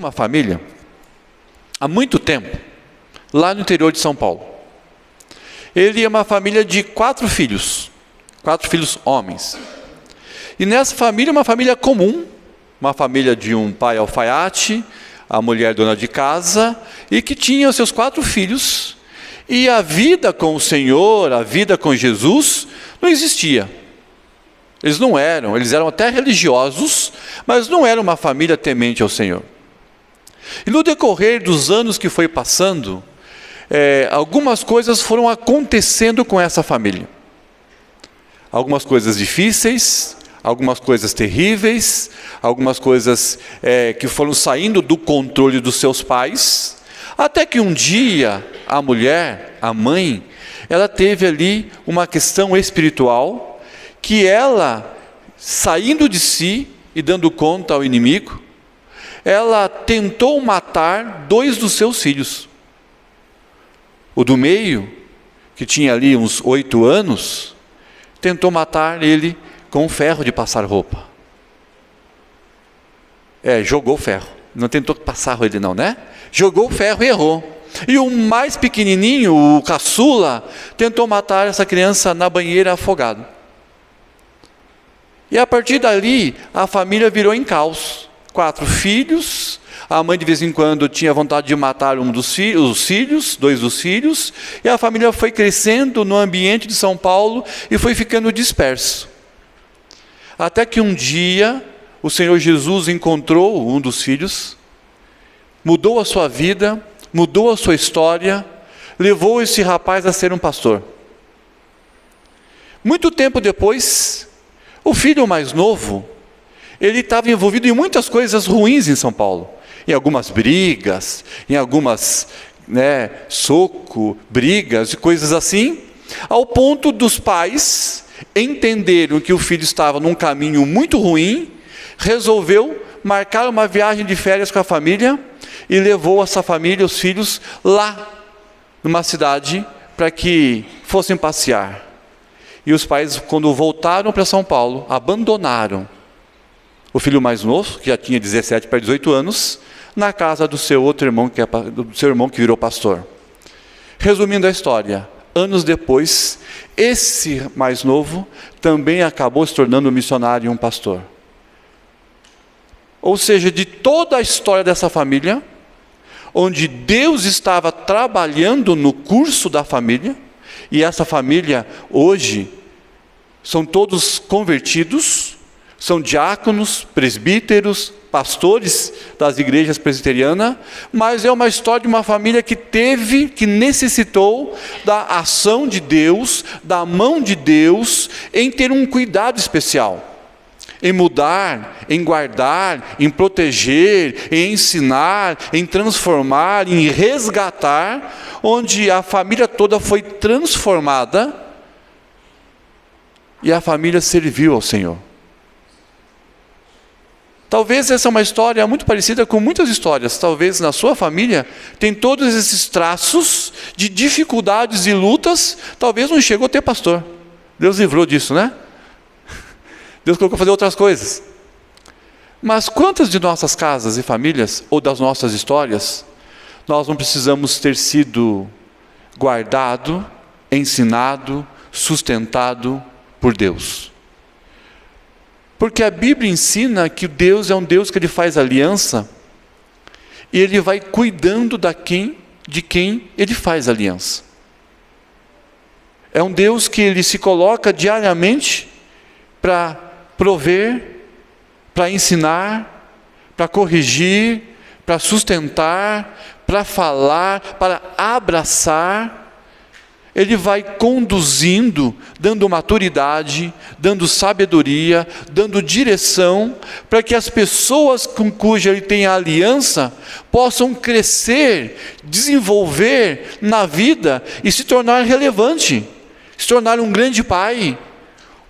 uma família, há muito tempo, lá no interior de São Paulo. Ele é uma família de 4 filhos homens. E nessa família, uma família comum, uma família de um pai alfaiate, a mulher dona de casa, e que tinha os seus 4 filhos, e a vida com o Senhor, a vida com Jesus, não existia. Eles eram até religiosos, mas não eram uma família temente ao Senhor. E no decorrer dos anos que foi passando, algumas coisas foram acontecendo com essa família. Algumas coisas difíceis, algumas coisas terríveis, algumas coisas que foram saindo do controle dos seus pais, até que um dia a mulher, a mãe, ela teve ali uma questão espiritual, que ela, saindo de si e dando conta ao inimigo, ela tentou matar 2 dos seus filhos. O do meio, que tinha ali uns 8 anos, tentou matar ele com um ferro de passar roupa. Jogou ferro. Não tentou passar ele não, né? Jogou o ferro e errou. E o mais pequenininho, o caçula, tentou matar essa criança na banheira afogado. E a partir dali, a família virou em caos. 4 filhos, a mãe de vez em quando tinha vontade de matar os filhos, 2 dos filhos, e a família foi crescendo no ambiente de São Paulo e foi ficando disperso. Até que um dia, o Senhor Jesus encontrou um dos filhos, mudou a sua vida, mudou a sua história, levou esse rapaz a ser um pastor. Muito tempo depois, o filho mais novo, ele estava envolvido em muitas coisas ruins em São Paulo, em algumas brigas, em algumas brigas e coisas assim, ao ponto dos pais entenderam que o filho estava num caminho muito ruim, resolveu marcar uma viagem de férias com a família e levou essa família, os filhos, lá numa cidade para que fossem passear. E os pais, quando voltaram para São Paulo, abandonaram o filho mais novo, que já tinha 17 para 18 anos, na casa do seu outro irmão, do seu irmão que virou pastor. Resumindo a história, anos depois, esse mais novo também acabou se tornando um missionário e um pastor. Ou seja, de toda a história dessa família, onde Deus estava trabalhando no curso da família, e essa família hoje são todos convertidos, são diáconos, presbíteros, pastores das igrejas presbiterianas, mas é uma história de uma família que necessitou da ação de Deus, da mão de Deus, em ter um cuidado especial, em mudar, em guardar, em proteger, em ensinar, em transformar, em resgatar, onde a família toda foi transformada e a família serviu ao Senhor. Talvez essa é uma história muito parecida com muitas histórias. Talvez na sua família tem todos esses traços de dificuldades e lutas. Talvez não chegou a ter pastor. Deus livrou disso, né? Deus colocou a fazer outras coisas. Mas quantas de nossas casas e famílias, ou das nossas histórias, nós não precisamos ter sido guardado, ensinado, sustentado por Deus? Porque a Bíblia ensina que Deus é um Deus que Ele faz aliança, e Ele vai cuidando de quem Ele faz aliança. É um Deus que Ele se coloca diariamente para prover, para ensinar, para corrigir, para sustentar, para falar, para abraçar. Ele vai conduzindo, dando maturidade, dando sabedoria, dando direção, para que as pessoas com cuja Ele tem a aliança possam crescer, desenvolver na vida e se tornar relevante, se tornar um grande pai,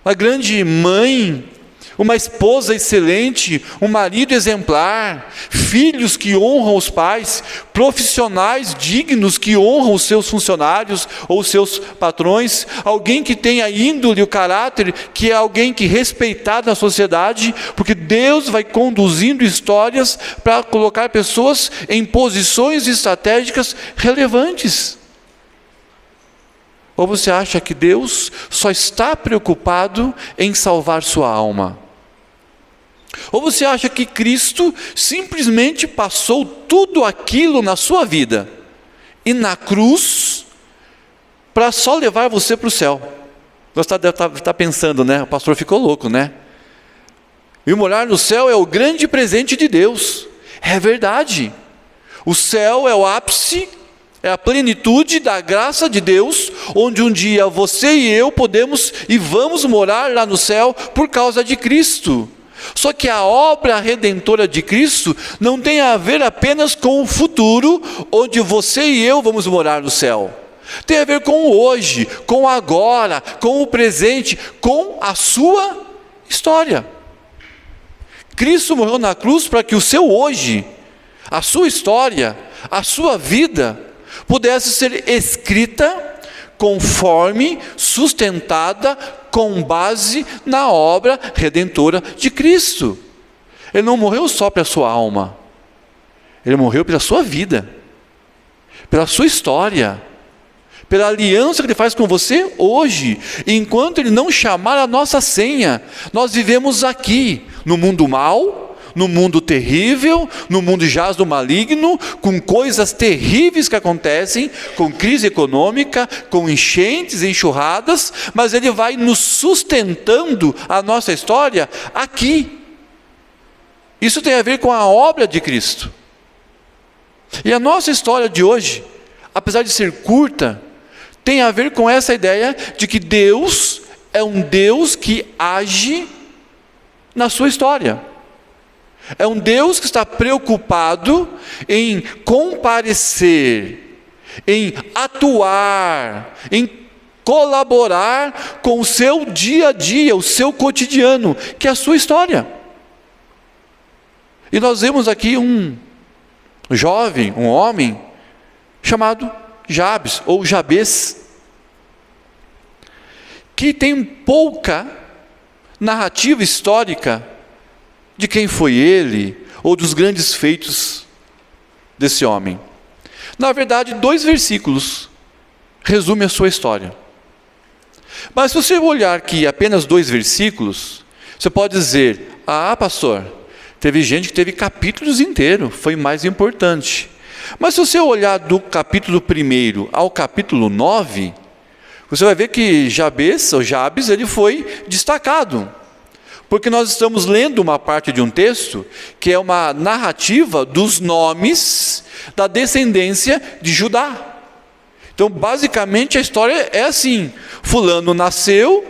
uma grande mãe, uma esposa excelente, um marido exemplar, filhos que honram os pais, profissionais dignos que honram os seus funcionários ou os seus patrões, alguém que tem a índole, o caráter, que é alguém que é respeitado na sociedade, porque Deus vai conduzindo histórias para colocar pessoas em posições estratégicas relevantes. Ou você acha que Deus só está preocupado em salvar sua alma? Ou você acha que Cristo simplesmente passou tudo aquilo na sua vida e na cruz para só levar você para o céu? Você deve estar pensando, né? O pastor ficou louco, né? E morar no céu é o grande presente de Deus. É verdade. O céu é o ápice, é a plenitude da graça de Deus, onde um dia você e eu podemos e vamos morar lá no céu por causa de Cristo. Só que a obra redentora de Cristo não tem a ver apenas com o futuro, onde você e eu vamos morar no céu. Tem a ver com o hoje, com o agora, com o presente, com a sua história. Cristo morreu na cruz para que o seu hoje, a sua história, a sua vida, pudesse ser escrita conforme, sustentada, com base na obra redentora de Cristo. Ele não morreu só para a sua alma, ele morreu pela sua vida, pela sua história, pela aliança que ele faz com você hoje. E enquanto ele não chamar a nossa senha, nós vivemos aqui, no mundo mau, no mundo terrível, no mundo jaz do maligno, com coisas terríveis que acontecem, com crise econômica, com enchentes, enxurradas, mas ele vai nos sustentando a nossa história aqui. Isso tem a ver com a obra de Cristo. E a nossa história de hoje, apesar de ser curta, tem a ver com essa ideia de que Deus é um Deus que age na sua história. É um Deus que está preocupado em comparecer, em atuar, em colaborar com o seu dia a dia, o seu cotidiano, que é a sua história. E nós vemos aqui um jovem, um homem, chamado Jabes, ou Jabes, que tem pouca narrativa histórica de quem foi ele, ou dos grandes feitos desse homem. Na verdade, 2 versículos resumem a sua história. Mas se você olhar aqui apenas 2 versículos, você pode dizer: ah, pastor, teve gente que teve capítulos inteiros, foi mais importante. Mas se você olhar do capítulo 1 ao capítulo 9, você vai ver que Jabes, ou Jabes, ele foi destacado. Porque nós estamos lendo uma parte de um texto que é uma narrativa dos nomes da descendência de Judá. Então, basicamente, a história é assim: fulano nasceu,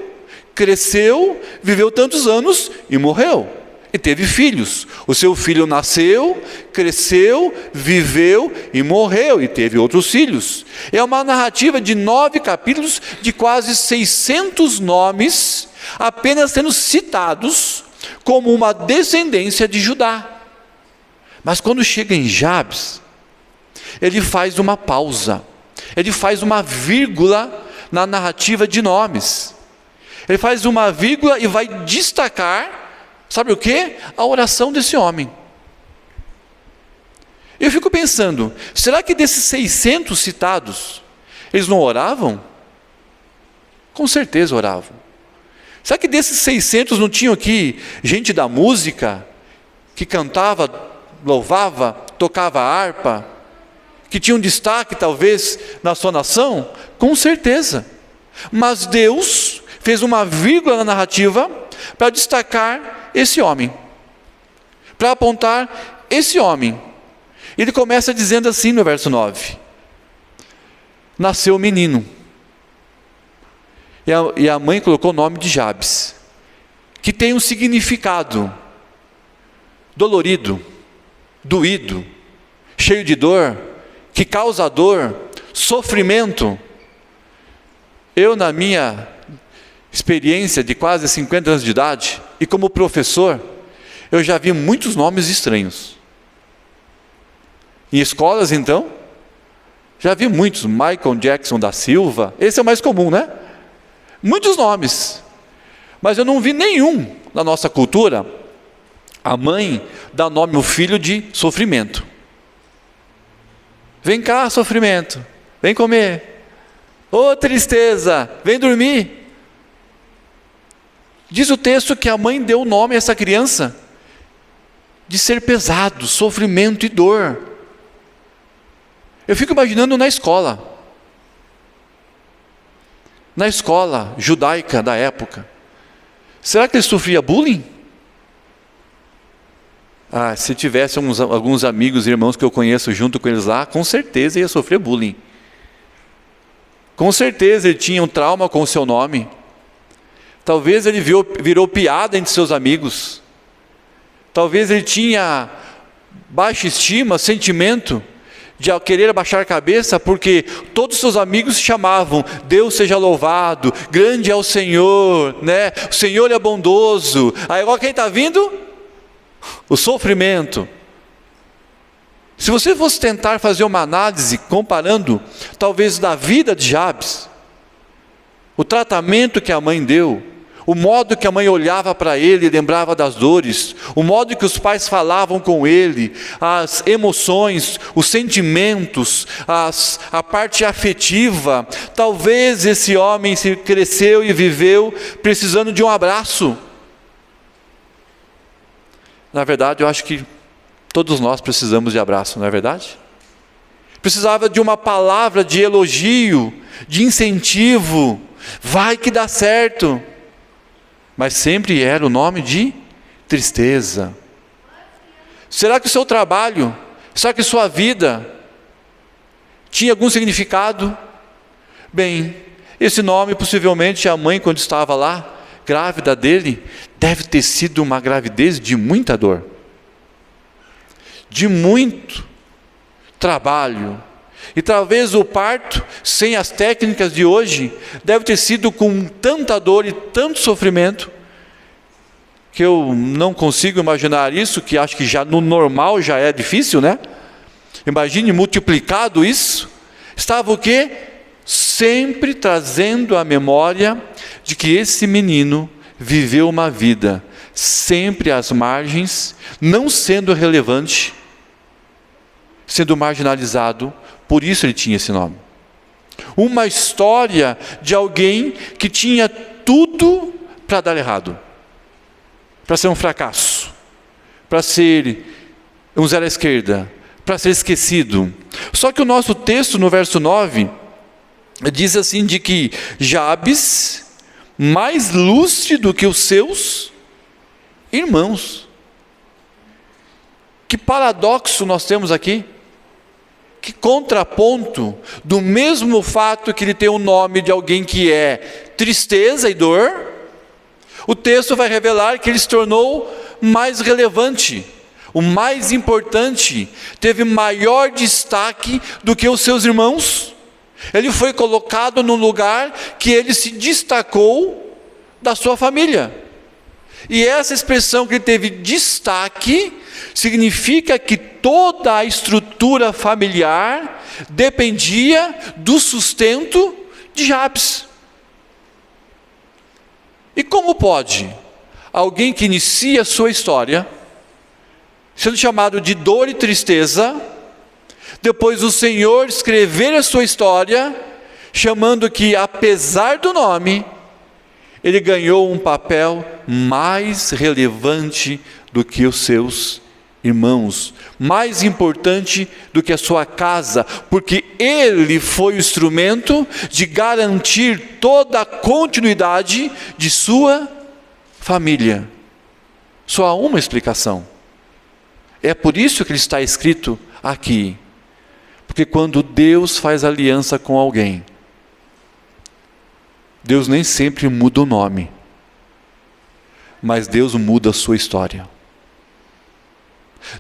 cresceu, viveu tantos anos e morreu. E teve filhos. O seu filho nasceu, cresceu, viveu e morreu. E teve outros filhos. É uma narrativa de 9 capítulos, de quase 600 nomes, apenas sendo citados como uma descendência de Judá. Mas quando chega em Jabes, ele faz uma pausa, ele faz uma vírgula na narrativa de nomes. Ele faz uma vírgula e vai destacar, sabe o quê? A oração desse homem. Eu fico pensando, será que desses 600 citados, eles não oravam? Com certeza oravam. Será que desses 600 não tinham aqui gente da música, que cantava, louvava, tocava harpa, que tinha um destaque talvez na sua nação? Com certeza. Mas Deus fez uma vírgula na narrativa para destacar esse homem, para apontar esse homem. Ele começa dizendo assim no verso 9: nasceu o menino. E a mãe colocou o nome de Jabes, que tem um significado dolorido, doído, cheio de dor, que causa dor, sofrimento. Eu, na minha experiência de quase 50 anos de idade, e como professor, eu já vi muitos nomes estranhos. Em escolas, então, já vi muitos, Michael Jackson da Silva, esse é o mais comum, né? Muitos nomes, mas eu não vi nenhum na nossa cultura. A mãe dá nome ao filho de sofrimento. Vem cá, sofrimento, vem comer. Ô tristeza, vem dormir. Diz o texto que a mãe deu o nome a essa criança de ser pesado, sofrimento e dor. Eu fico imaginando na escola judaica da época. Será que ele sofria bullying? Se tivesse alguns amigos e irmãos que eu conheço junto com eles lá, com certeza ia sofrer bullying. Com certeza ele tinha um trauma com o seu nome. Talvez ele virou piada entre seus amigos. Talvez ele tinha baixa estima, sentimento de querer abaixar a cabeça, porque todos os seus amigos chamavam, Deus seja louvado, grande é o Senhor, né? O Senhor é bondoso. Aí agora quem está vindo? O sofrimento. Se você fosse tentar fazer uma análise comparando, talvez da vida de Jabes, o tratamento que a mãe deu, o modo que a mãe olhava para ele e lembrava das dores, o modo que os pais falavam com ele, as emoções, os sentimentos, a parte afetiva, talvez esse homem se cresceu e viveu precisando de um abraço. Na verdade, eu acho que todos nós precisamos de abraço, não é verdade? Precisava de uma palavra de elogio, de incentivo, vai que dá certo. Mas sempre era o nome de tristeza. Será que o seu trabalho, será que sua vida tinha algum significado? Bem, esse nome possivelmente a mãe, quando estava lá, grávida dele, deve ter sido uma gravidez de muita dor, de muito trabalho. E talvez o parto, sem as técnicas de hoje, deve ter sido com tanta dor e tanto sofrimento, que eu não consigo imaginar isso, que acho que já no normal já é difícil, né? Imagine multiplicado isso. Estava o quê? Sempre trazendo a memória de que esse menino viveu uma vida sempre às margens, não sendo relevante, sendo marginalizado. Por isso ele tinha esse nome. Uma história de alguém que tinha tudo para dar errado, para ser um fracasso, para ser um zero à esquerda, para ser esquecido. Só que o nosso texto, no verso 9, diz assim, de que Jabes, mais lustre do que os seus irmãos. Que paradoxo nós temos aqui. Que contraponto do mesmo fato que ele tem o nome de alguém que é tristeza e dor, o texto vai revelar que ele se tornou mais relevante, o mais importante, teve maior destaque do que os seus irmãos. Ele foi colocado num lugar que ele se destacou da sua família. E essa expressão que ele teve destaque, significa que toda a estrutura familiar dependia do sustento de Jabes. E como pode alguém que inicia a sua história, sendo chamado de dor e tristeza, depois o Senhor escrever a sua história, chamando que, apesar do nome, ele ganhou um papel mais relevante do que os seus irmãos, mais importante do que a sua casa, porque ele foi o instrumento de garantir toda a continuidade de sua família. Só há uma explicação. É por isso que ele está escrito aqui. Porque quando Deus faz aliança com alguém, Deus nem sempre muda o nome, mas Deus muda a sua história.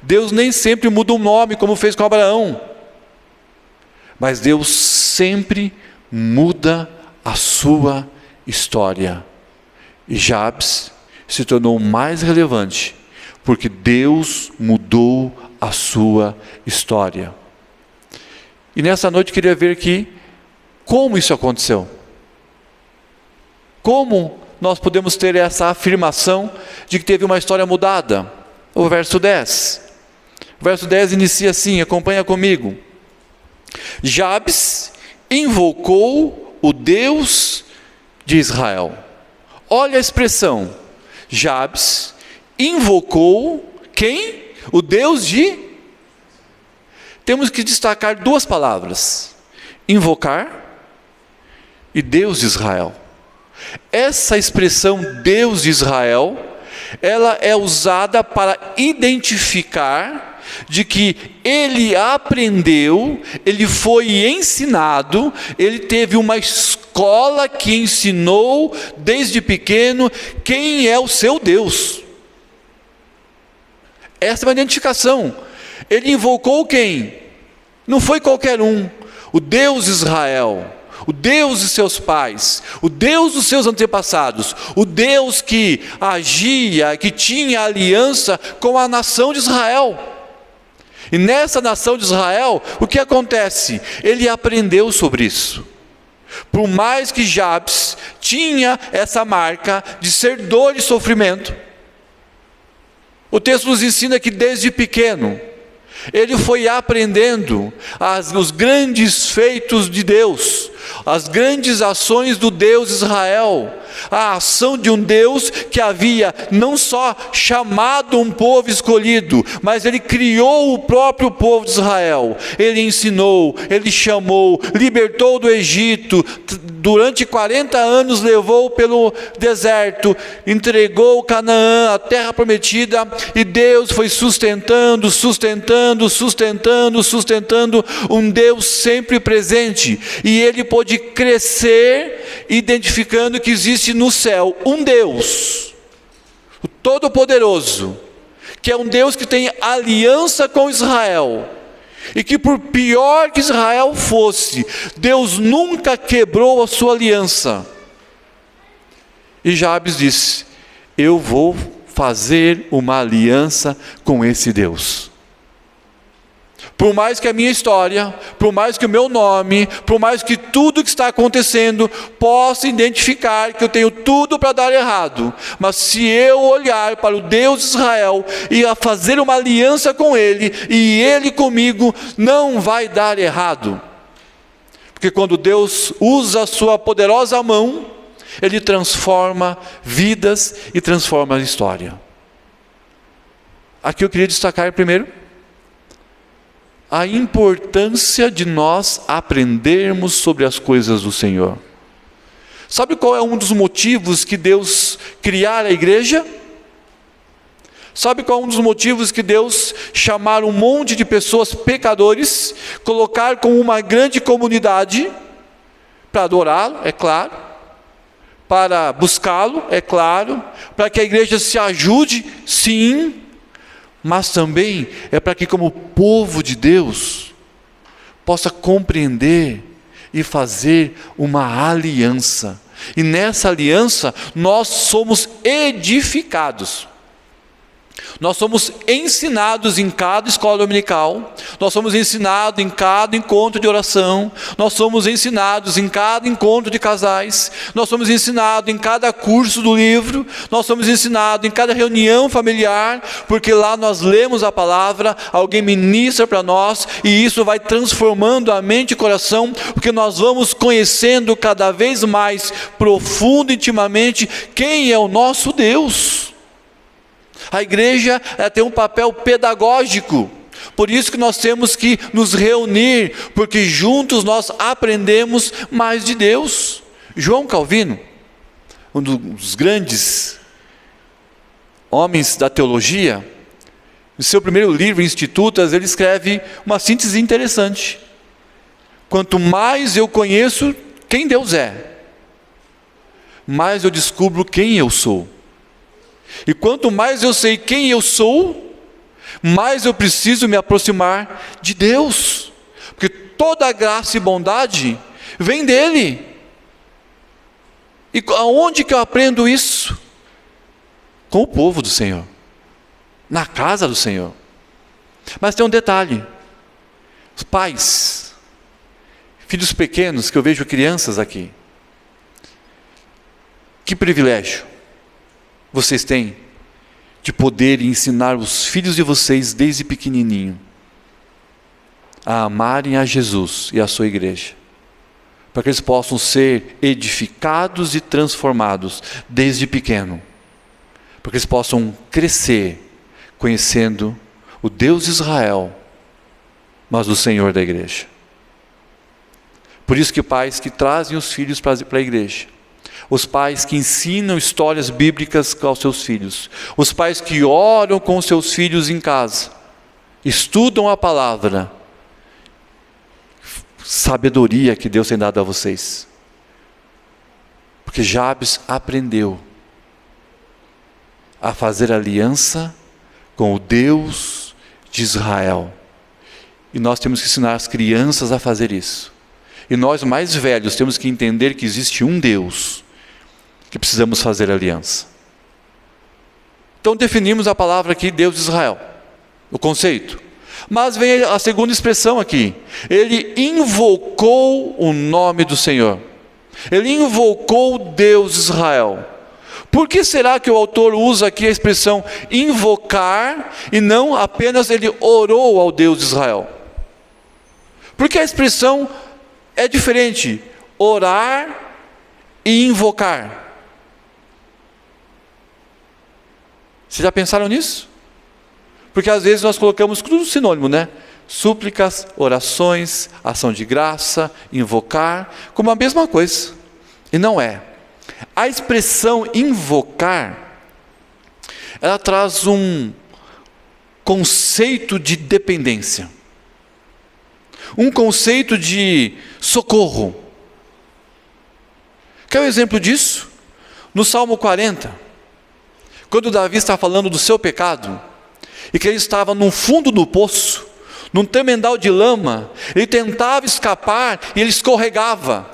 Deus nem sempre muda o nome, como fez com Abraão, mas Deus sempre muda a sua história. E Jabes se tornou mais relevante, porque Deus mudou a sua história. E nessa noite eu queria ver aqui como isso aconteceu. Como nós podemos ter essa afirmação de que teve uma história mudada? O verso 10. O verso 10 inicia assim, acompanha comigo. Jabes invocou o Deus de Israel. Olha a expressão. Jabes invocou quem? O Deus de... Temos que destacar duas palavras. Invocar e Deus de Israel. Essa expressão Deus de Israel, ela é usada para identificar de que ele aprendeu, ele foi ensinado, ele teve uma escola que ensinou desde pequeno quem é o seu Deus. Essa é uma identificação. Ele invocou quem? Não foi qualquer um. O Deus de Israel, o Deus de seus pais, o Deus dos seus antepassados, o Deus que agia, que tinha aliança com a nação de Israel. E nessa nação de Israel, o que acontece? Ele aprendeu sobre isso. Por mais que Jabes tinha essa marca de ser dor e sofrimento, o texto nos ensina que desde pequeno, ele foi aprendendo os grandes feitos de Deus, as grandes ações do Deus de Israel, a ação de um Deus que havia não só chamado um povo escolhido, mas ele criou o próprio povo de Israel. Ele ensinou, ele chamou, libertou do Egito, durante 40 anos levou pelo deserto, entregou Canaã, a terra prometida, e Deus foi sustentando um Deus sempre presente, e ele pôde crescer identificando que existe no céu um Deus, o Todo-Poderoso, que é um Deus que tem aliança com Israel, e que por pior que Israel fosse, Deus nunca quebrou a sua aliança. E Jabes disse: eu vou fazer uma aliança com esse Deus. Por mais que a minha história, por mais que o meu nome, por mais que tudo que está acontecendo possa identificar que eu tenho tudo para dar errado, mas se eu olhar para o Deus de Israel e a fazer uma aliança com Ele, e Ele comigo, não vai dar errado. Porque quando Deus usa a sua poderosa mão, Ele transforma vidas e transforma a história. Aqui eu queria destacar primeiro a importância de nós aprendermos sobre as coisas do Senhor. Sabe qual é um dos motivos que Deus criar a igreja? Sabe qual é um dos motivos que Deus chamar um monte de pessoas pecadores, colocar como uma grande comunidade, para adorá-lo, é claro, para buscá-lo, é claro, para que a igreja se ajude, sim, mas também é para que, como povo de Deus, possa compreender e fazer uma aliança. E nessa aliança nós somos edificados. Nós somos ensinados em cada escola dominical, nós somos ensinados em cada encontro de oração, nós somos ensinados em cada encontro de casais, nós somos ensinados em cada curso do livro, nós somos ensinados em cada reunião familiar, porque lá nós lemos a palavra, alguém ministra para nós, e isso vai transformando a mente e o coração, porque nós vamos conhecendo cada vez mais profundo e intimamente quem é o nosso Deus. A igreja tem um papel pedagógico, por isso que nós temos que nos reunir, porque juntos nós aprendemos mais de Deus. João Calvino, um dos grandes homens da teologia, no seu primeiro livro, Institutas, ele escreve uma síntese interessante: quanto mais eu conheço quem Deus é, mais eu descubro quem eu sou. E quanto mais eu sei quem eu sou, mais eu preciso me aproximar de Deus, porque toda a graça e bondade vem dEle. E aonde que eu aprendo isso? Com o povo do Senhor, na casa do Senhor. Mas tem um detalhe: os pais, filhos pequenos, que eu vejo crianças aqui, que privilégio vocês têm de poder ensinar os filhos de vocês desde pequenininho a amarem a Jesus e a sua igreja, para que eles possam ser edificados e transformados desde pequeno, para que eles possam crescer conhecendo o Deus de Israel, mas o Senhor da igreja. Por isso que pais que trazem os filhos para a igreja, os pais que ensinam histórias bíblicas aos seus filhos, os pais que oram com os seus filhos em casa, estudam a palavra, sabedoria que Deus tem dado a vocês, porque Jabes aprendeu a fazer aliança com o Deus de Israel, e nós temos que ensinar as crianças a fazer isso, e nós mais velhos temos que entender que existe um Deus que precisamos fazer aliança. Então definimos a palavra aqui, Deus de Israel, o conceito. Mas vem a segunda expressão aqui: ele invocou o nome do Senhor, ele invocou Deus de Israel. Por que será que o autor usa aqui a expressão invocar e não apenas ele orou ao Deus de Israel? Porque a expressão é diferente, orar e invocar. Vocês já pensaram nisso? Porque às vezes nós colocamos tudo sinônimo, né? Súplicas, orações, ação de graça, invocar, como a mesma coisa. E não é. A expressão invocar, ela traz um conceito de dependência, um conceito de socorro. Quer um exemplo disso? No Salmo 40, quando Davi está falando do seu pecado, e que ele estava no fundo do poço, num tremendal de lama, ele tentava escapar e ele escorregava,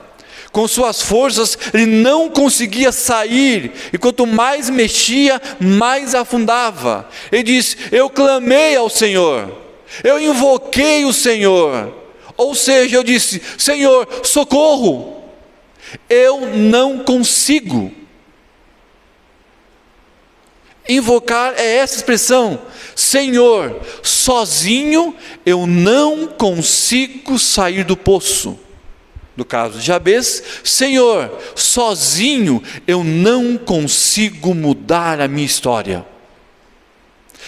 com suas forças ele não conseguia sair, e quanto mais mexia, mais afundava. Ele diz: eu clamei ao Senhor, eu invoquei o Senhor, ou seja, eu disse: Senhor, socorro, eu não consigo. Invocar é essa expressão: Senhor, sozinho eu não consigo sair do poço. No caso de Jabes, Senhor, sozinho eu não consigo mudar a minha história.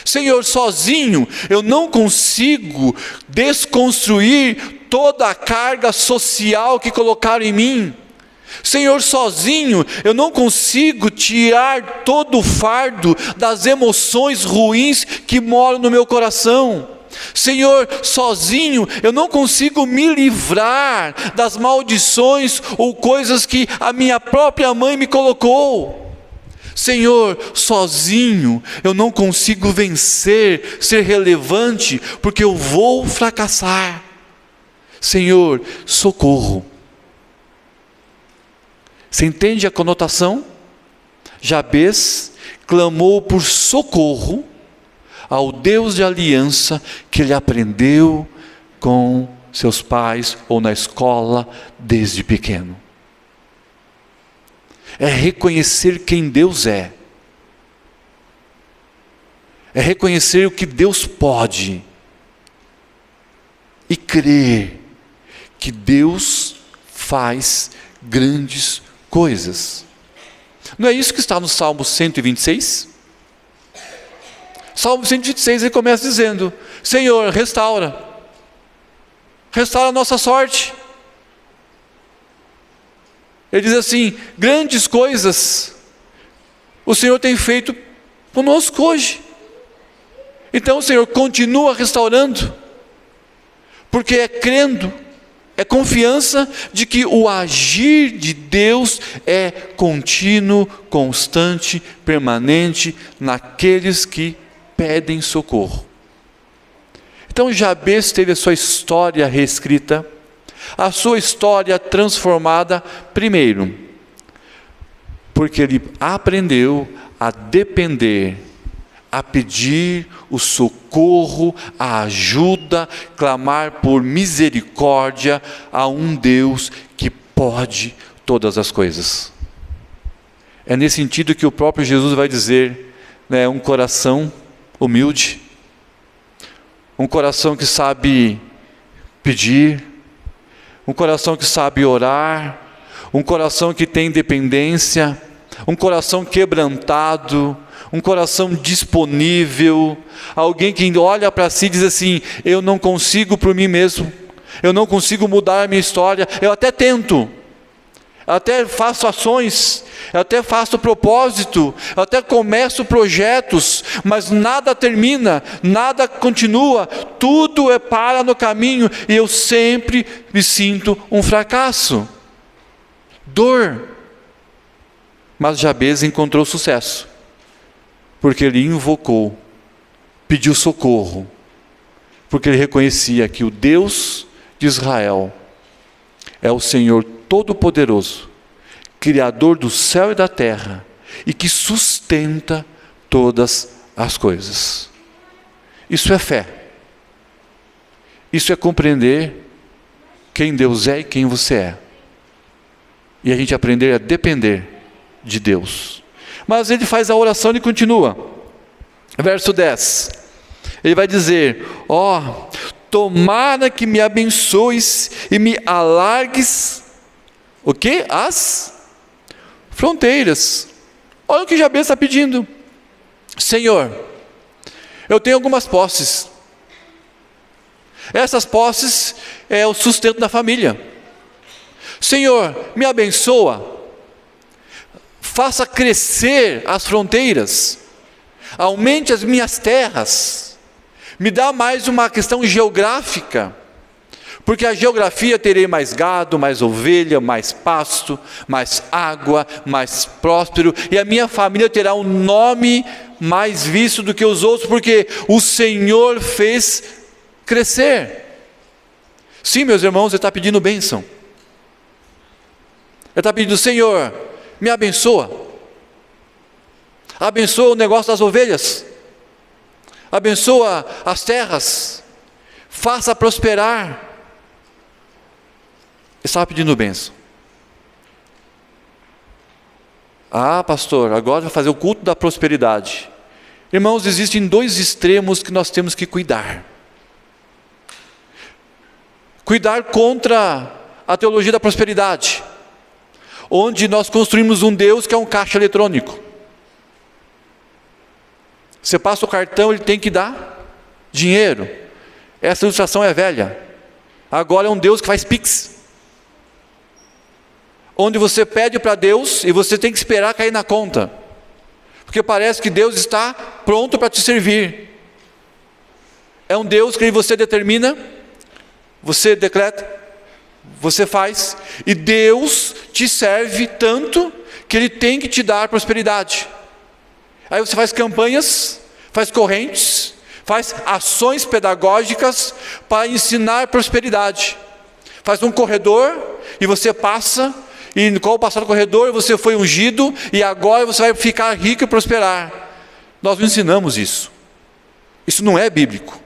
Senhor, sozinho eu não consigo desconstruir toda a carga social que colocaram em mim. Senhor, sozinho eu não consigo tirar todo o fardo das emoções ruins que moram no meu coração. Senhor, sozinho eu não consigo me livrar das maldições ou coisas que a minha própria mãe me colocou. Senhor, sozinho eu não consigo vencer, ser relevante, porque eu vou fracassar. Senhor, socorro. Você entende a conotação? Jabes clamou por socorro ao Deus de aliança que ele aprendeu com seus pais ou na escola desde pequeno. É reconhecer quem Deus é. É reconhecer o que Deus pode. E crer que Deus faz grandes coisas. Não é isso que está no Salmo 126? Salmo 126, ele começa dizendo: Senhor, restaura a nossa sorte. Ele diz assim: grandes coisas o Senhor tem feito conosco hoje. Então o Senhor continua restaurando, porque é crendo, é confiança de que o agir de Deus é contínuo, constante, permanente naqueles que pedem socorro. Então Jabes teve a sua história reescrita, a sua história transformada, primeiro, Porque ele aprendeu a depender, a pedir o socorro, a ajuda, clamar por misericórdia a um Deus que pode todas as coisas. É nesse sentido que o próprio Jesus vai dizer, né, um coração humilde, um coração que sabe pedir, um coração que sabe orar, um coração que tem dependência, um coração quebrantado, um coração disponível, alguém que olha para si e diz assim: eu não consigo por mim mesmo, eu não consigo mudar a minha história, eu até tento, eu até faço ações, eu até faço propósito, eu até começo projetos, mas nada termina, nada continua, tudo para no caminho, e eu sempre me sinto um fracasso, dor. Mas Jabez encontrou sucesso, porque ele invocou, pediu socorro, porque ele reconhecia que o Deus de Israel é o Senhor Todo-Poderoso, Criador do céu e da terra, e que sustenta todas as coisas. Isso é fé. Isso é compreender quem Deus é e quem você é. E a gente aprender a depender de Deus. Mas ele faz a oração e continua. Verso 10. Ele vai dizer: ó, tomara que me abençoes e me alargues o quê? As fronteiras. Olha o que Jabez está pedindo. Senhor, eu tenho algumas posses. Essas posses é o sustento da família. Senhor, me abençoa. Faça crescer as fronteiras. Aumente as minhas terras. Me dá mais uma questão geográfica. Porque a geografia, terei mais gado, mais ovelha, mais pasto, mais água, mais próspero, e a minha família terá um nome mais visto do que os outros, porque o Senhor fez crescer. Sim, meus irmãos, ele está pedindo bênção. Ele está pedindo: Senhor, me abençoa. Abençoa o negócio das ovelhas. Abençoa as terras. Faça prosperar. Ele estava pedindo bênção. Ah, pastor, agora vai fazer o culto da prosperidade. Irmãos, existem dois extremos que nós temos que cuidar. Cuidar contra a teologia da prosperidade, onde nós construímos um Deus que é um caixa eletrônico. Você passa o cartão, ele tem que dar dinheiro. Essa ilustração é velha. Agora é um Deus que faz Pix, onde você pede para Deus e você tem que esperar cair na conta, porque parece que Deus está pronto para te servir. É um Deus que você determina, você decreta, você faz, e Deus te serve tanto que Ele tem que te dar prosperidade. Aí você faz campanhas, faz correntes, faz ações pedagógicas para ensinar prosperidade. Faz um corredor e você passa, e qual passar no corredor você foi ungido, e agora você vai ficar rico e prosperar. Nós não ensinamos isso. Isso não é bíblico.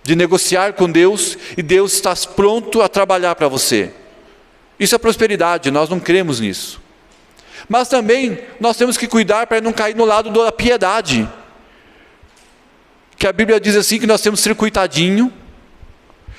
De negociar com Deus, e Deus está pronto a trabalhar para você. Isso é prosperidade, nós não cremos nisso. Mas também nós temos que cuidar para não cair no lado da piedade, que a Bíblia diz assim, que nós temos que ser coitadinho.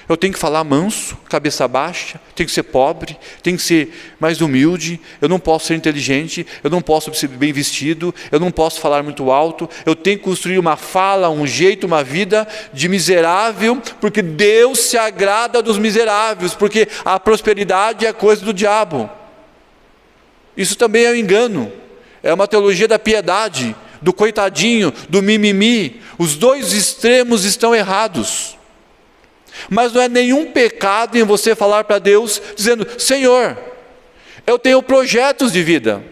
Eu tenho que falar manso, cabeça baixa, tenho que ser pobre, tenho que ser mais humilde, eu não posso ser inteligente, eu não posso ser bem vestido, eu não posso falar muito alto, eu tenho que construir uma fala, um jeito, uma vida de miserável, porque Deus se agrada dos miseráveis, porque a prosperidade é coisa do diabo. Isso também é um engano, é uma teologia da piedade, do coitadinho, do mimimi. Os dois extremos estão errados. Mas não é nenhum pecado em você falar para Deus, dizendo: Senhor, eu tenho projetos de vida,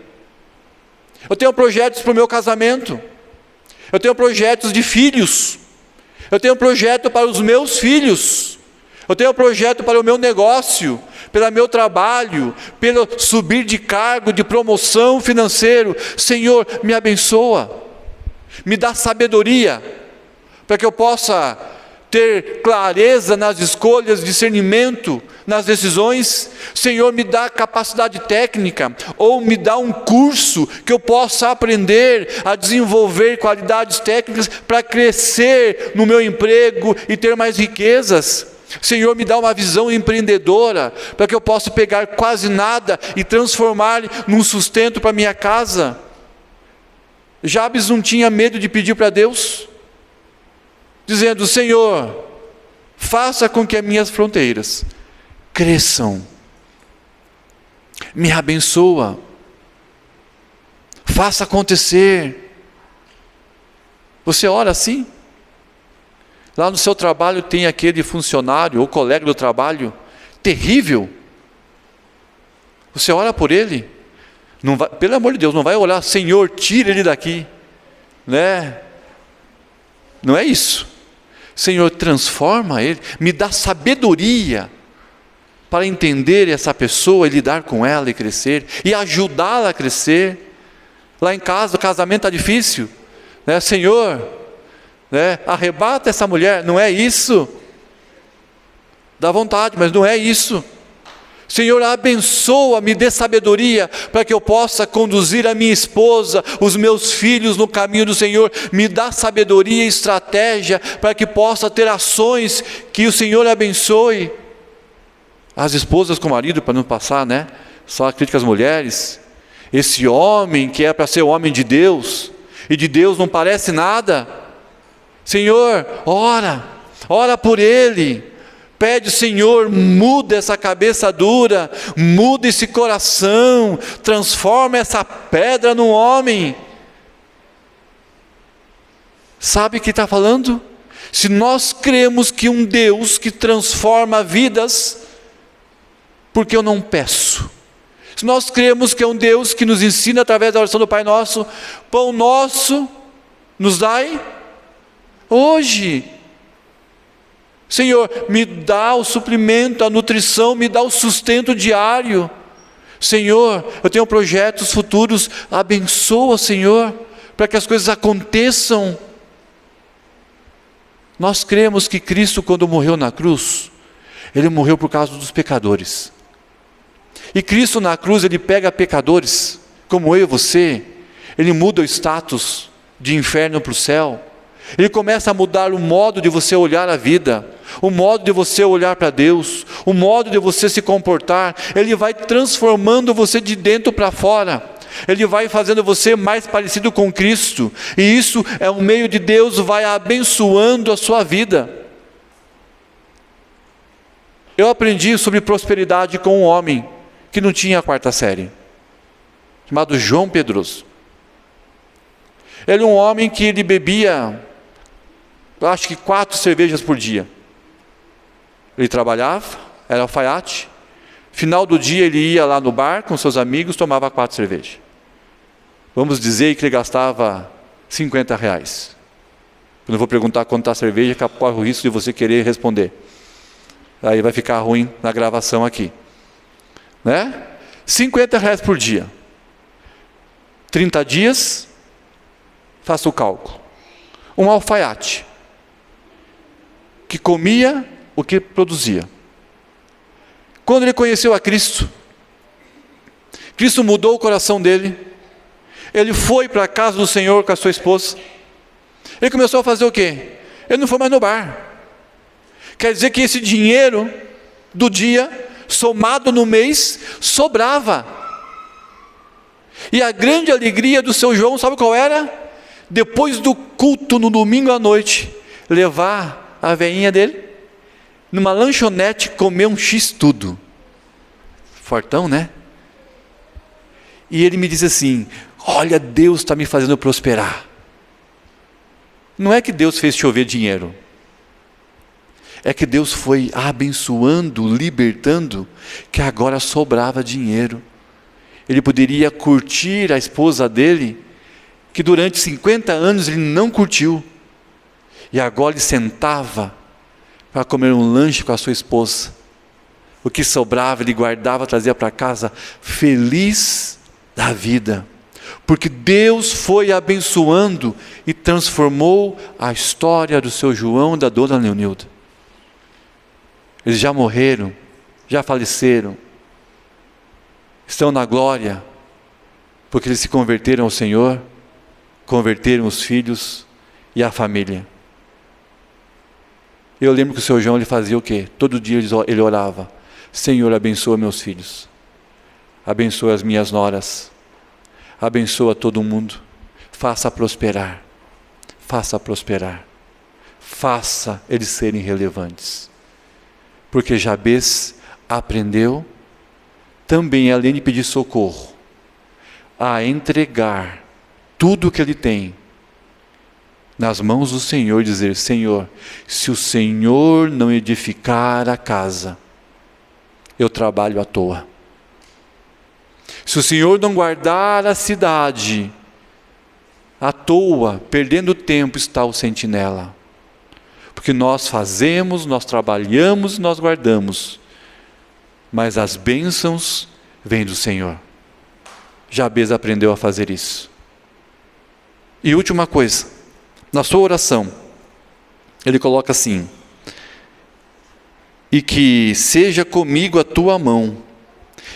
eu tenho projetos para o meu casamento, eu tenho projetos de filhos, eu tenho projeto para os meus filhos, eu tenho projeto para o meu negócio, pelo meu trabalho, pelo subir de cargo, de promoção financeiro. Senhor, me abençoa, me dá sabedoria, para que eu possa ter clareza nas escolhas, discernimento nas decisões. Senhor, me dá capacidade técnica, ou me dá um curso que eu possa aprender a desenvolver qualidades técnicas para crescer no meu emprego e ter mais riquezas. Senhor, me dá uma visão empreendedora, para que eu possa pegar quase nada e transformar num sustento para minha casa. Jabes não tinha medo de pedir para Deus, dizendo: Senhor, faça com que as minhas fronteiras cresçam, me abençoa, faça acontecer. Você ora assim? Lá no seu trabalho tem aquele funcionário ou colega do trabalho terrível, você ora por ele? Não vai, pelo amor de Deus, não vai orar: Senhor, tira ele daqui, né? Não é isso. Senhor, transforma ele, me dá sabedoria para entender essa pessoa e lidar com ela e crescer, e ajudá-la a crescer. Lá em casa, o casamento está difícil, né? Senhor, né, arrebata essa mulher. Não é isso, dá vontade, mas não é isso. Senhor, abençoa, me dê sabedoria para que eu possa conduzir a minha esposa, os meus filhos no caminho do Senhor. Me dá sabedoria e estratégia para que possa ter ações que o Senhor abençoe. As esposas com o marido, para não passar, né, só a crítica às mulheres. Esse homem que é para ser o homem de Deus, e de Deus não parece nada. Senhor, ora por ele. Pede: Senhor, muda essa cabeça dura, muda esse coração, transforma essa pedra num homem. Sabe o que está falando? Se nós cremos que um Deus que transforma vidas, por que eu não peço? Se nós cremos que é um Deus que nos ensina através da oração do Pai Nosso: pão nosso nos dai hoje. Senhor, me dá o suprimento, a nutrição, me dá o sustento diário. Senhor, eu tenho projetos futuros, abençoa, Senhor, para que as coisas aconteçam. Nós cremos que Cristo, quando morreu na cruz, Ele morreu por causa dos pecadores. E Cristo na cruz, Ele pega pecadores, como eu e você, Ele muda o status de inferno para o céu. Ele começa a mudar o modo de você olhar a vida, o modo de você olhar para Deus, o modo de você se comportar. Ele vai transformando você de dentro para fora. Ele vai fazendo você mais parecido com Cristo. E isso é um meio de Deus vai abençoando a sua vida. Eu aprendi sobre prosperidade com um homem que não tinha a 4ª série, chamado João Pedroso. Ele é um homem que ele bebia, eu acho que 4 cervejas por dia. Ele trabalhava, era alfaiate. Final do dia ele ia lá no bar com seus amigos, tomava 4 cervejas. Vamos dizer que ele gastava R$50. Eu não vou perguntar quanto está a cerveja, que corre o risco de você querer responder. Aí vai ficar ruim na gravação aqui, né? R$50 por dia. 30 dias, faça o cálculo. Um alfaiate que comia o que produzia. Quando ele conheceu a Cristo, Cristo mudou o coração dele. Ele foi para a casa do Senhor com a sua esposa. Ele começou a fazer o quê? Ele não foi mais no bar. Quer dizer que esse dinheiro do dia, somado no mês, sobrava. E a grande alegria do seu João, sabe qual era? Depois do culto no domingo à noite, levar a veinha dele numa lanchonete, comer um X-tudo. Fortão, né? E ele me diz assim: olha, Deus está me fazendo prosperar. Não é que Deus fez chover dinheiro. É que Deus foi abençoando, libertando, que agora sobrava dinheiro. Ele poderia curtir a esposa dele, que durante 50 anos ele não curtiu. E agora ele sentava para comer um lanche com a sua esposa, O que sobrava, ele guardava, trazia para casa, feliz da vida. Porque Deus foi abençoando e transformou a história do seu João e da dona Leonilda. Eles já morreram, já faleceram, estão na glória, porque eles se converteram ao Senhor, converteram os filhos e a família. Eu lembro que o seu João, ele fazia o quê? Todo dia ele orava: Senhor, abençoa meus filhos, abençoa as minhas noras, abençoa todo mundo, faça prosperar, faça eles serem relevantes. Porque Jabez aprendeu também, além de pedir socorro, a entregar tudo o que ele tem nas mãos do Senhor, dizer: Senhor, se o Senhor não edificar a casa, eu trabalho à toa. Se o Senhor não guardar a cidade, à toa, perdendo tempo, está o sentinela. Porque nós fazemos, nós trabalhamos, nós guardamos, mas as bênçãos vêm do Senhor. Jabez aprendeu a fazer isso. E última coisa, na sua oração, ele coloca assim: e que seja comigo a tua mão,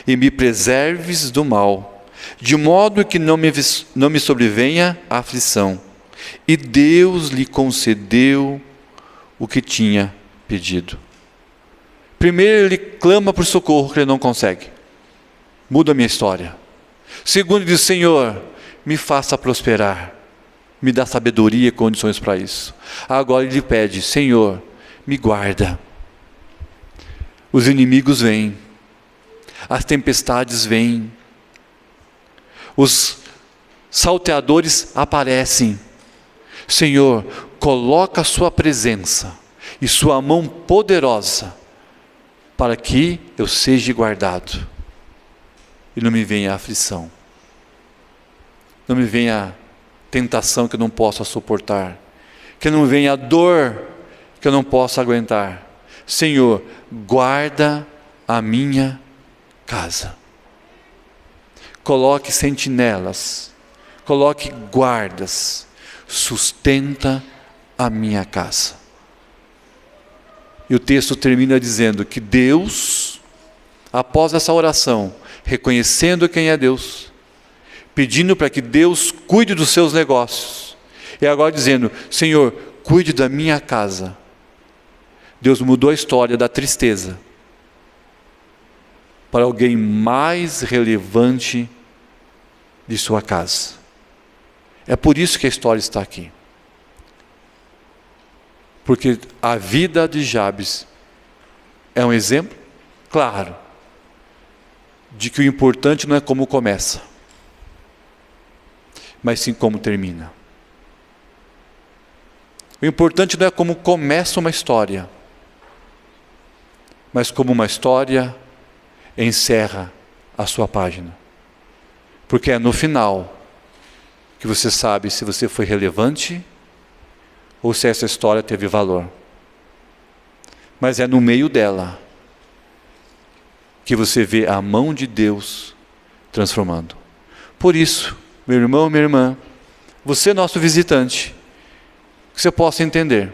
e me preserves do mal, de modo que não me sobrevenha a aflição. E Deus lhe concedeu o que tinha pedido. Primeiro, ele clama por socorro, que ele não consegue. Muda a minha história. Segundo, ele diz: Senhor, me faça prosperar, me dá sabedoria e condições para isso. Agora ele pede: Senhor, me guarda. Os inimigos vêm, as tempestades vêm, os salteadores aparecem. Senhor, coloca a sua presença e sua mão poderosa para que eu seja guardado e não me venha a aflição, não me venha a tentação que eu não possa suportar, que não venha a dor que eu não possa aguentar. Senhor, guarda a minha casa. Coloque sentinelas, coloque guardas, sustenta a minha casa. E o texto termina dizendo que Deus, após essa oração, reconhecendo quem é Deus, pedindo para que Deus cuide dos seus negócios, e agora dizendo: Senhor, cuide da minha casa. Deus mudou a história da tristeza para alguém mais relevante de sua casa. É por isso que a história está aqui. Porque a vida de Jabes é um exemplo claro de que o importante não é como começa, mas sim como termina. O importante não é como começa uma história, mas como uma história encerra a sua página. Porque é no final que você sabe se você foi relevante ou se essa história teve valor. Mas é no meio dela que você vê a mão de Deus transformando. Por isso, meu irmão, minha irmã, você, nosso visitante, que você possa entender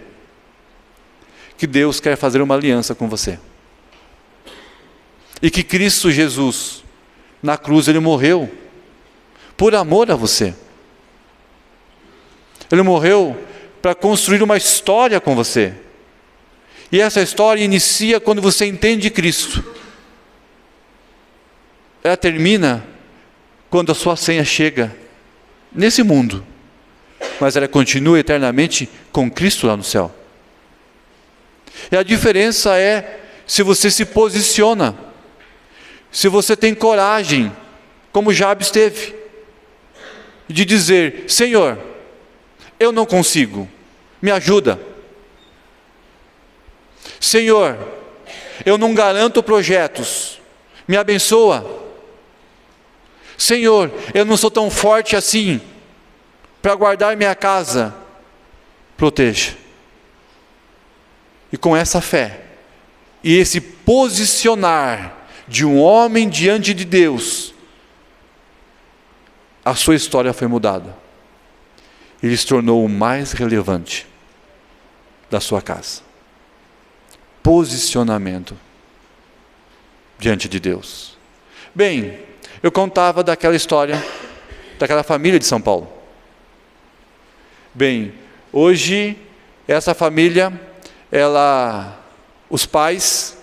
que Deus quer fazer uma aliança com você. E que Cristo Jesus, na cruz, Ele morreu por amor a você. Ele morreu para construir uma história com você. E essa história inicia quando você entende Cristo. Ela termina quando a sua senha chega nesse mundo. Mas ela continua eternamente com Cristo lá no céu. E a diferença é se você se posiciona, se você tem coragem, como Jabes teve, de dizer: Senhor, eu não consigo, me ajuda. Senhor, eu não garanto projetos, me abençoa. Senhor, eu não sou tão forte assim para guardar minha casa, proteja. E com essa fé, e esse posicionar de um homem diante de Deus, a sua história foi mudada. Ele se tornou o mais relevante da sua casa. Posicionamento diante de Deus. Bem, eu contava daquela história, daquela família de São Paulo. Bem, hoje, essa família, os pais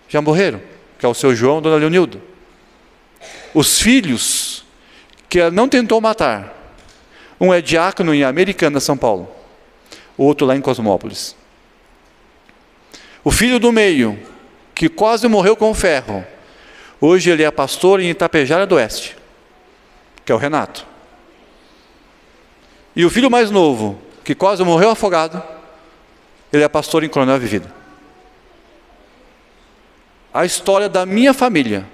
já morreram, que é o seu João e a dona Leonilda. Os filhos, que ela não tentou matar, um é diácono em Americana, São Paulo, o outro lá em Cosmópolis. O filho do meio, que quase morreu com ferro, hoje ele é pastor em Itapejara do Oeste, que é o Renato. E o filho mais novo, que quase morreu afogado, ele é pastor em Coronel Vivida. A história da minha família,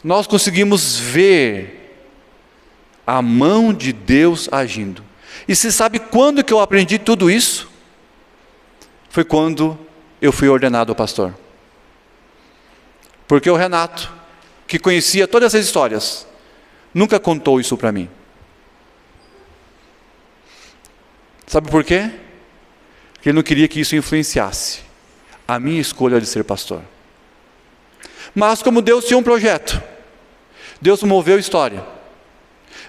nós conseguimos ver a mão de Deus agindo. E você sabe quando que eu aprendi tudo isso? Foi quando eu fui ordenado pastor. Porque o Renato, que conhecia todas essas histórias, nunca contou isso para mim. Sabe por quê? Porque ele não queria que isso influenciasse a minha escolha de ser pastor. Mas como Deus tinha um projeto, Deus moveu a história,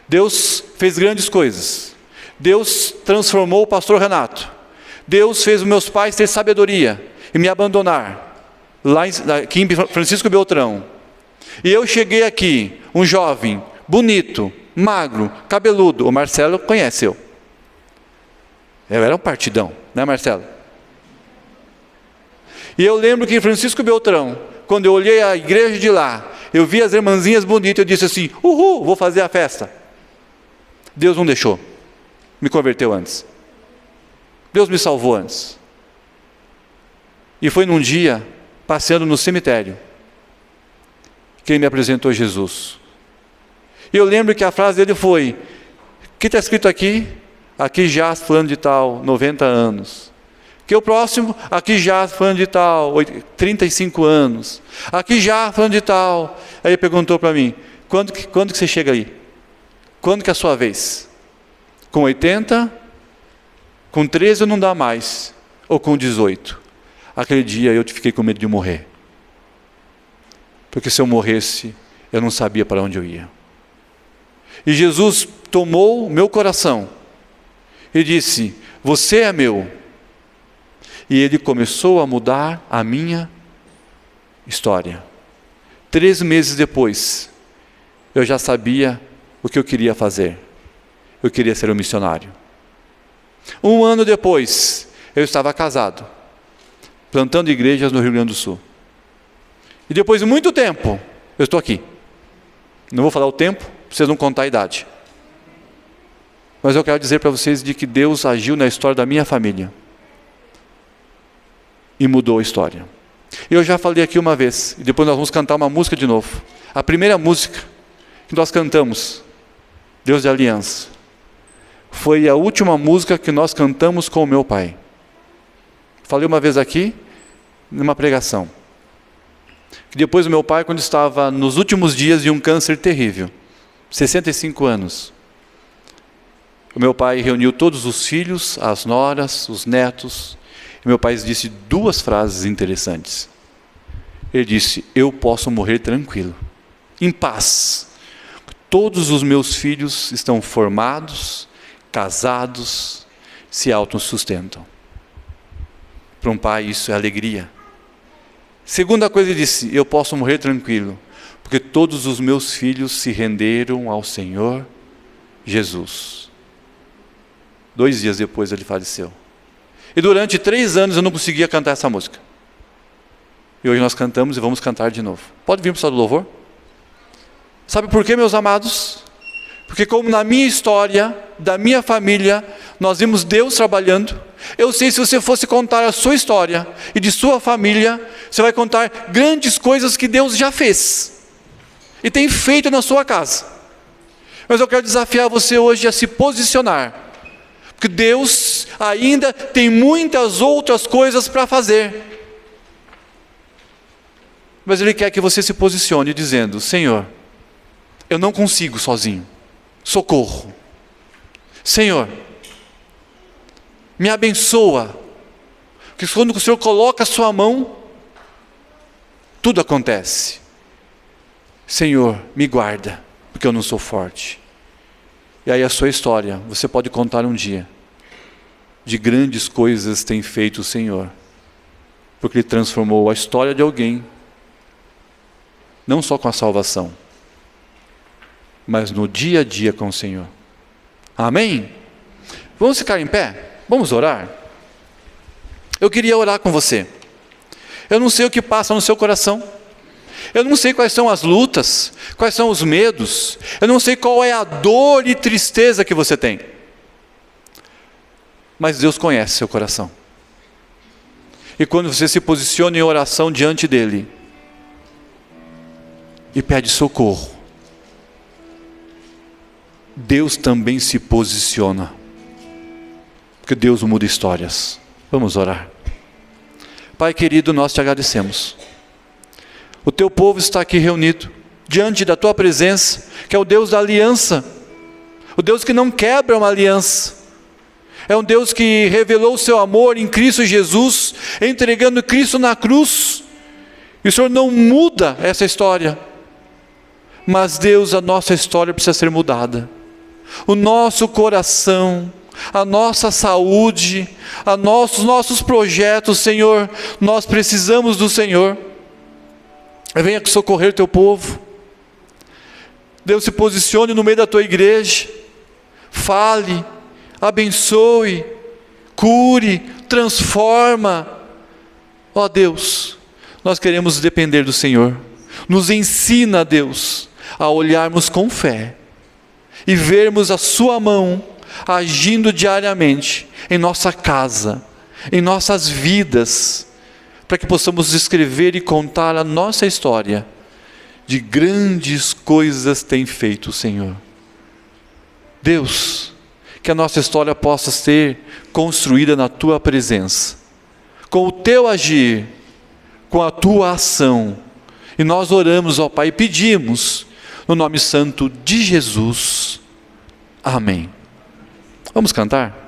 Deus fez grandes coisas, Deus transformou o pastor Renato, Deus fez os meus pais ter sabedoria e me abandonar, aqui em Francisco Beltrão. E eu cheguei aqui, um jovem, bonito, magro, cabeludo. O Marcelo conhece eu era um partidão, né, Marcelo? E eu lembro que em Francisco Beltrão, quando eu olhei a igreja de lá, eu vi as irmãzinhas bonitas, eu disse assim, uhul, vou fazer a festa. Deus não deixou, me converteu antes. Deus me salvou antes. E foi num dia, passeando no cemitério, que ele me apresentou Jesus. E eu lembro que a frase dele foi, o que está escrito aqui? Aqui jaz fulano de tal, 90 anos. Que o próximo, aqui jaz fulano de tal, 35 anos. Aqui já fulano de tal. Aí ele perguntou para mim, quando que você chega aí? Quando que é a sua vez? Com 80? Com 13 não dá mais. Ou com 18? Aquele dia eu fiquei com medo de morrer. Porque se eu morresse, eu não sabia para onde eu ia. E Jesus tomou o meu coração e disse, você é meu. E ele começou a mudar a minha história. 3 meses depois, eu já sabia o que eu queria fazer. Eu queria ser um missionário. 1 ano depois, eu estava casado, plantando igrejas no Rio Grande do Sul. E depois de muito tempo, eu estou aqui. Não vou falar o tempo, para vocês não contar a idade. Mas eu quero dizer para vocês de que Deus agiu na história da minha família. E mudou a história. Eu já falei aqui uma vez, e depois nós vamos cantar uma música de novo. A primeira música que nós cantamos, Deus de Aliança, foi a última música que nós cantamos com o meu pai. Falei uma vez aqui, numa pregação, que depois o meu pai, quando estava nos últimos dias de um câncer terrível, 65 anos, o meu pai reuniu todos os filhos, as noras, os netos, e meu pai disse 2 frases interessantes. Ele disse, eu posso morrer tranquilo, em paz. Todos os meus filhos estão formados, casados, se autossustentam. Para um pai isso é alegria. Segunda coisa, ele disse, eu posso morrer tranquilo, porque todos os meus filhos se renderam ao Senhor Jesus. 2 dias depois ele faleceu. E durante 3 anos eu não conseguia cantar essa música. E hoje nós cantamos e vamos cantar de novo. Pode vir para o estado do louvor? Sabe por quê, meus amados? Porque como na minha história, da minha família, nós vimos Deus trabalhando. Eu sei, se você fosse contar a sua história e de sua família, você vai contar grandes coisas que Deus já fez. E tem feito na sua casa. Mas eu quero desafiar você hoje a se posicionar. Porque Deus ainda tem muitas outras coisas para fazer. Mas Ele quer que você se posicione dizendo: Senhor, eu não consigo sozinho, socorro. Senhor, me abençoa, porque quando o Senhor coloca a sua mão, tudo acontece. Senhor, me guarda, porque eu não sou forte. E aí a sua história, você pode contar um dia, de grandes coisas tem feito o Senhor, porque Ele transformou a história de alguém, não só com a salvação, mas no dia a dia com o Senhor. Amém? Vamos ficar em pé? Vamos orar? Eu queria orar com você. Eu não sei o que passa no seu coração. Eu não sei quais são as lutas, quais são os medos. Eu não sei qual é a dor e tristeza que você tem. Mas Deus conhece seu coração. E quando você se posiciona em oração diante dEle e pede socorro, Deus também se posiciona, porque Deus muda histórias. Vamos orar. Pai querido, nós te agradecemos. O teu povo está aqui reunido, diante da tua presença, que é o Deus da aliança, o Deus que não quebra uma aliança, é um Deus que revelou o seu amor em Cristo Jesus, entregando Cristo na cruz, e o Senhor não muda essa história, mas Deus, a nossa história precisa ser mudada. O nosso coração, a nossa saúde, os nossos projetos, Senhor, nós precisamos do Senhor. Venha socorrer teu povo. Deus, se posicione no meio da tua igreja, fale, abençoe, cure, transforma. Ó Deus, nós queremos depender do Senhor. Nos ensina, Deus, a olharmos com fé e vermos a sua mão agindo diariamente em nossa casa, em nossas vidas, para que possamos escrever e contar a nossa história de grandes coisas tem feito o Senhor. Deus, que a nossa história possa ser construída na tua presença, com o teu agir, com a tua ação. E nós oramos, ó Pai, e pedimos no nome santo de Jesus. Amém. Vamos cantar?